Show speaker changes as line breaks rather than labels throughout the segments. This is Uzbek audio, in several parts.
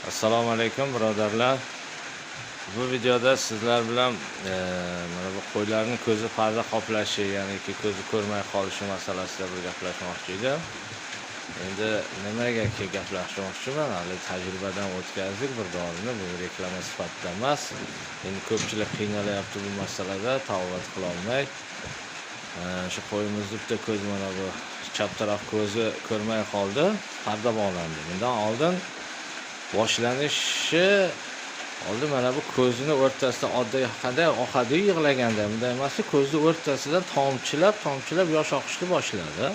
Assalomu alaykum birodarlar. Bu videoda sizlar bilan mana bu qo'ylarning ko'zi parda qoplashi, ya'ni ko'zi ko'rmay qolishi masalasida bir gaplashmoqchi edim. Endi nimaga gaplashmoqchiman? Hali tajribadan o'tkazdik bir dorini, bu reklama sifatida emas. Endi ko'pchilik qiynalyapti bu masalada, tavbat qila olmay. Shu qo'yimizni bitta ko'zi mana bu chap taraf ko'zi ko'rmay qoldi, parda bog'landi. Bundan oldin boshlanishi oldin mana bu ko'zini o'rtasida oddiy qanday oqadi yig'laganda, bunday emas, ko'zni o'rtasidan tomchilab yosh oqishni boshladi.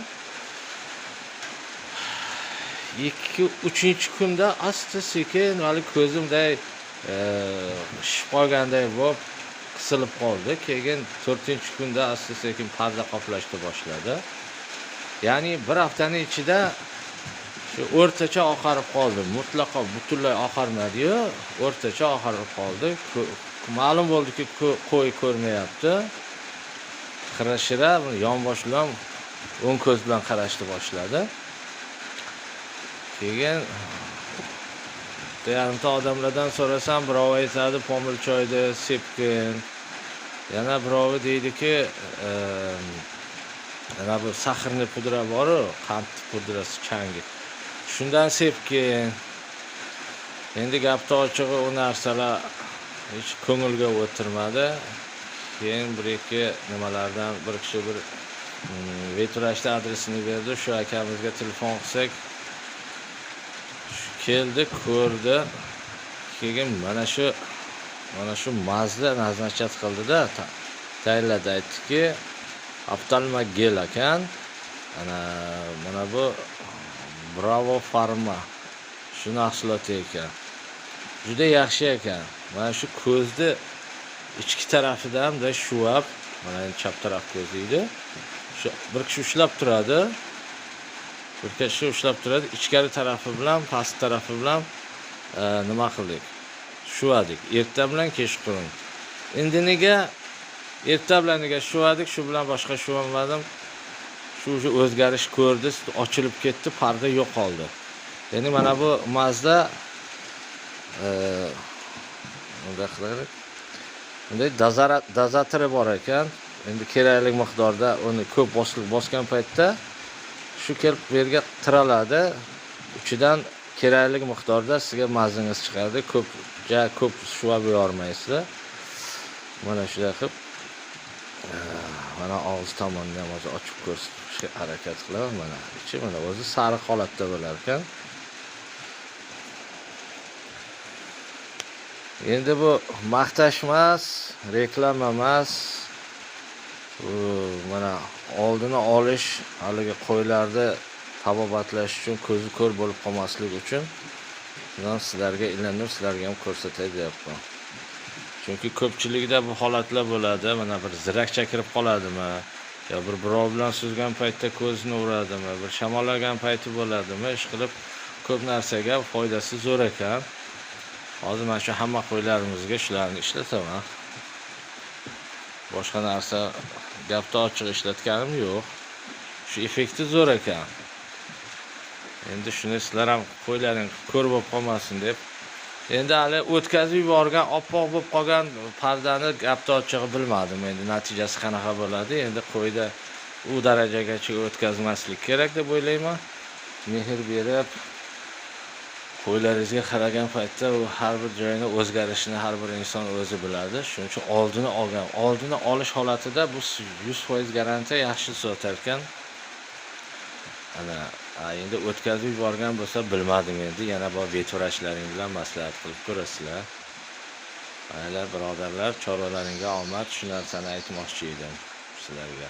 2-3 kunda asta-sekin hali ko'zimday shishib qolganday bo'lib qisilib qoldi. Keyin 4-kunda asta-sekin parda qoplashni boshladi. Ya'ni bir haftaning ichida shu o'rtacha oqarib qoldi. Mutlaqo butunlay oqarmadi-yu, o'rtacha oqarib qoldi. Ma'lum bo'ldiki, qo'y ko'rmayapti. Xira-shira yonbosh bilan o'ng ko'z bilan qarashni boshladi. Keyin yarimta odamlardan so'rasam, birov aytadi pomil choyda sepkin. Yana birov deydiki, mana bu sahrni pudra bor-ku, qand pudrasi changi. Shundan sepkin. Endi gapni ochig'i u narsalar hech ko'ngilga o'tirmadi. Keyin bir-ikki nimalardan bir kishi bir veturashda adresini berdi. Shu akamizga telefon qilsak, keldi, ko'rdi. Keyin mana shu mazda nazarchat qildi-da, tayinladi, aytdiki, oftalmogel ekan. Mana bu Bravo Pharma shu mahsuloti ekan. Juda yaxshi ekan. Mana shu ko'zni ichki tarafidan da shuvab, mana chap taraf ko'z deydi. Shu bir kishi ushlab turadi. Ichkari tarafi bilan, past tarafi bilan nima qildik? Shuvadik. Erta bilan kechqurun. Endi nega erta bilan shuvadik, shu bilan boshqa shuvamadim. Shu o'zgarish ko'rdi, ochilib ketdi, parda yo'qoldi. Ya'ni mana bu mazda bunday dozatori bor ekan. Endi kerakli miqdorda uni ko'p bosgan paytda shu kelib bu yerga tiraladi. Uchidan kerakli miqdorda sizga mazingiz chiqadi. Ko'p shuvab yormaysiz. Mana shunday qilib mana og'iz tomonidan ham o'zi ochib ko'rsatishga harakat qilaman. Mana ichi mana o'zi sariq holatda bo'lar ekan. Endi bu maqtash emas, reklama emas. Mana oldini olish, haligi qo'ylarni tabobatlash uchun, ko'zi ko'r bo'lib qolmaslik uchun men sizlarga ilinib, sizlarga ham ko'rsatay deyapman. Chunki ko'pchilikda bu holatlar bo'ladi. Mana bir zirakcha kirib qoladimi, yo birov bilan suzgan paytda ko'zni uradimi, bir shamollagan payti bo'ladimi, ish qilib ko'p narsaga foydasi zo'r ekan. Hozir mana shu hamma qo'ylarimizga shularni ishlataman. Boshqa narsa gapni ochiq ishlatganim yo'q. Shu effekti zo'r ekan. Endi shuni sizlar ham qo'ylaring ko'r bo'lib qolmasin deb. Endi hali o'tkazib yuborgan, oppoq bo'lib qolgan pardani gapni ochig'i bilmadim. Endi natijasi qanaqa bo'ladi? Endi qo'yda u darajagacha o'tkazmaslik kerak deb o'ylayman. Mehr berib qo'ylaringizga qaragan paytda u har bir joyini o'zgarishini har bir inson o'zi biladi. Shuning uchun oldini olish holatida bu 100% garantiya yaxshi sotar ekan. Endi o'tkazib yuborgan bo'lsa bilmadim, endi yana bu veturashlaring bilan maslahat qilib ko'rasizlar. Aylar birodarlar, choralaringga omad, shu narsani aytmoqchi edim sizlarga.